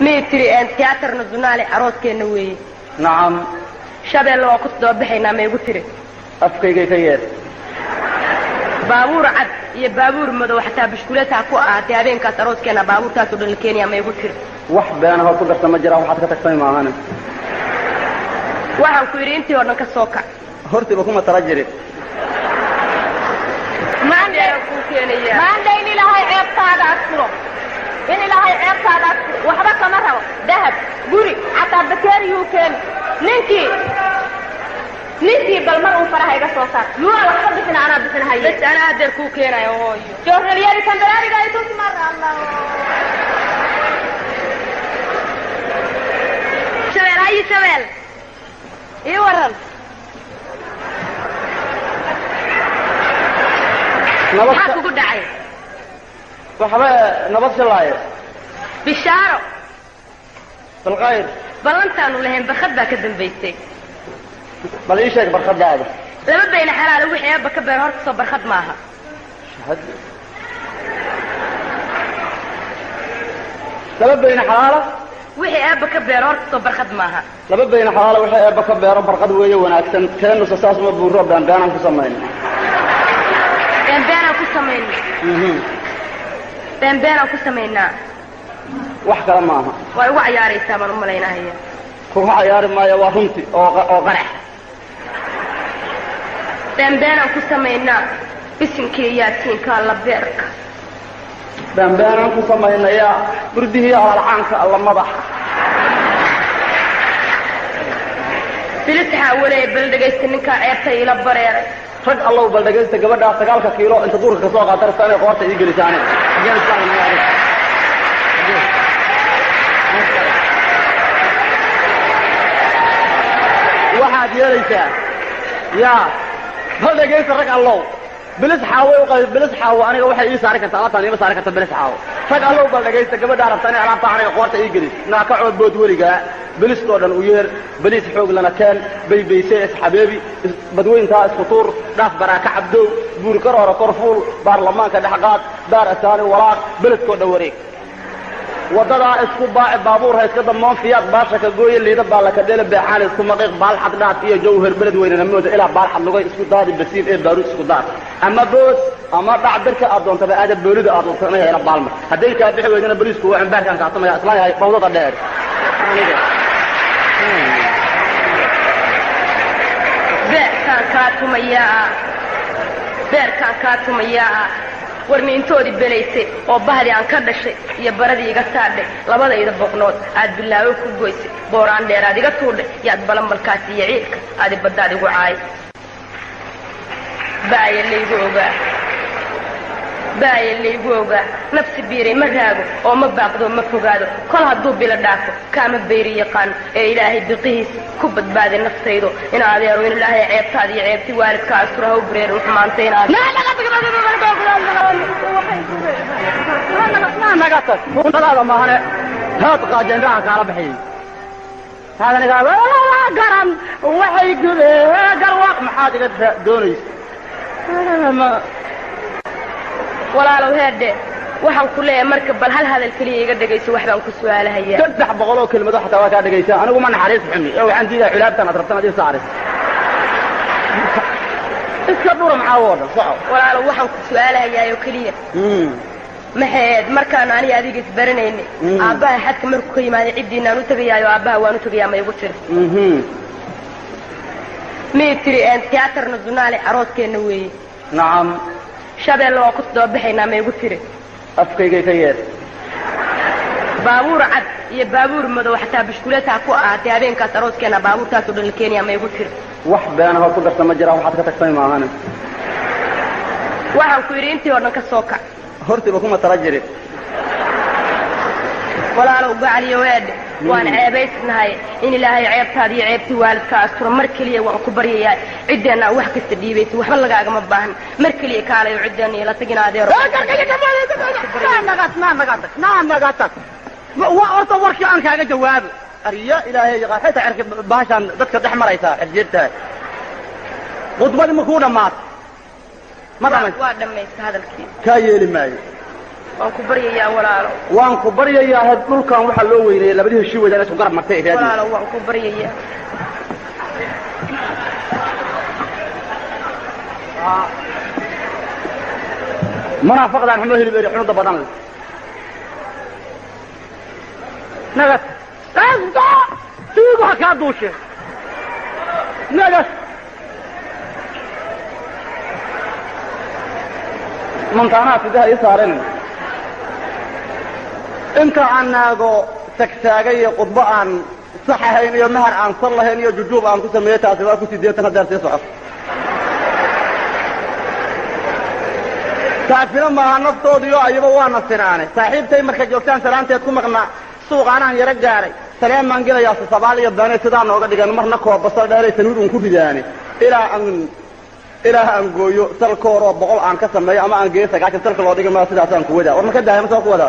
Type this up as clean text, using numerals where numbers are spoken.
ميتري أن تياتر نزنالي عروس كينوي. نعم. شباب لو كنت ضبحينا ما يقتري. أفكي كيير. بابور عد يبابور مدو حتى بشكولتها كوعة تيابين كاتروس كينا بابور تاسو دل كينيا ما يقتري. وحب أنا هو كدر تمجرا وحتى تكتمي معانا. waxaan ku yiri intii oo ka soo kac horti ba kuma tarajiri maandheer ku keenaya maandheer ilaahay ceebtaada asro in ilaahay ceebtaada waxba kama rabo dahab guri xataa bakeeriyo keen ninkii bal mar uu faraha iga soo saar yuuna waxba bixin ana bixinahay bas ana adeer ku keenayo hooyo joornaliyada kandaraariga ay tus mar Allah shabeel إيه ورن نبض كوكو داعي وحبا نبض الله بالشارع بالغير بلنتانو لهم بخدها كدن بيتي بل ايش هيك برخد هذا لما بين حلال وحي بكبر هورك صوب برخد معها شهد لما بين حلاله وحي أبا كبير هورك صوب برخد معها لما بين حلاله وحي أبا كبير برخد ويا وناكسن كانوا ساساس مبورو بان كسمين بان كسمينا wax kala maaha way ugu ciyaaraysaa baan u maleynayaa ku ciyaar maayo waa runtii oo qarax baan ku sameynaa bisinkii yaasiinka la beerka baan ku sameynaa burdihi alcaanka alla madax bilitaha walay baldagaysta ninka ceebta ila bareeray rag allow baldagaysta gabadha 9 kiilo inta duurka ka soo qaatar sanay qoorta ii gelisaanay waxaad yeelaysaa yaa baldagaysta rag allow bilis xaawo aniga waxay ii saari kartaa alaabtaan iima saari karta bilis xaawo rag allow baldagaysta gabadha rabtani alaabta aniga qoorta ii gelis naa ka coodbood weligaa biliskoo dhan u yeer bilis xoog lana keen baybaysay isxabeebi badweyntaa isfutuur dhaaf baraaka cabdow buur karoora korfuul baarlamaanka dhexqaad daar asaani walaaq biladkoo dhan wareeg wadadaa isku baaci baabuur ha iska damoon fiyaad baasha ka gooye liida baa laka dhele beexaan isku maqiiq baalxad dhaaf iyo jawhar beled weynana mooda ilaa baalxad lugay isku daadi basiir ee baaruud isku daad ama boos ama dhac birka aad doontaba aada boolida aad doonto ila baalma hadday kaa bixi weydana boliisku waa cimbaarkan kaatamaya islaan yahay bawdada dheer beerkaan kaa tumayaa warmiintoodii belaysay oo bahdi aan ka dhashay iyo baradii iga saadhay labadayda boqnood aad bilaawo ku goysay booraan dheeraad iga tuudhay yaad balanbalkaasi iyo ciidka aadi baddaad igu caay baaya laygu ogaa nafsi biiray ma raago oo ma baaqdo ma fogaado kol hadduu bila dhaafo kaama bayri yaqaan ee ilaahay biqihiisa ku badbaaday naftaydo in adeero in ilaahay ceebtaada iyo ceebti waalidka astura ha u bureerin xumaantay inaad هذا ما هنا هات قاجن راح على بحي هذا نقال والله قرن وحي قرواق محاد قد دوني ولا لو هاد waxaan ku leeyahay marka bal hal hadal kaliya iga dhageyso wax baan ku su'aalahayaa saddex boqoloo kelmado xataa waa ka dhageysaa anigu ma naxariis xumi ee waxaan diidaa cilaabtan aad rabtaan adii saaris iska dhura maxaa wada sax walaalo waxaan ku su'aalahayaa oo kaliya maxaad markaan aniga adiga isbaranaynay aabaha xadka markuu ka yimaaday cidiinaan u tagayaayo aabaha waan u tagayaa ma igu tiri ميتري أن تياتر نزنالي عروس كينوي. نعم. شباب لو كنت ضبحينا ما يقتري. أفكي كيير. بابور عد يبابور مدو حتى بشكولتها كوعة تيابين كاتروس كينا بابور تاسو دل كينيا ما يقتري. وحب أنا هو كدر تمجرا وحتى تكتمي معانا. waxaan ku yiri intii oo dhan ka soo kac horti ba kuma tarajiri walaalo gaaliyo weed waan ceebaysnahay in ilaahay ceebtaada iyo ceebti waalidka astura mar kaliya waan ku baryayaa cideena wax kasta dhiibayso waxba lagaaga ma baahan mar kaliya kaalayo cideena ila tagina adeero waa orta warkii aan kaaga jawaabo ariya ilaahay qaaxayta cirka baashan dadka dhex maraysa xirjirta qodbadi ma ku dhamaad ما دميت هذا الكيس كايلي ماي وانكو بريا يا ولاله وانكو بريا يا هاد دولكان waxa loo weynay labadii heshiis wadana isku garab martay raadi walaalo وانكو بريا يا منافقدان xumno hilib eeri xunuda badan nagas qasda tiigu ka duushe nagas منطقنا في ده يسارن انت عناغو تكتاغي قطبان صحهين يا مهر عن صلهين يا ججوب عن كسميتها سواء كنت ديتنا دار تسعف تعرفين ما نفطو ديو ايبا وانا سناني صاحبتي marka joogtaan salaanteed ku maqna suuq aanan yara gaaray salaan man gelayaa Soomaaliya baanay sidaan nooga dhigan marna koob basal dheeray sanuudun ku ridaani ilaa aan gooyo salkooro boqol aan ka sameeyo ama aan geeyo 9 salka loo dhigo ma sidaas aan ku wada war marka daayma soo ku wada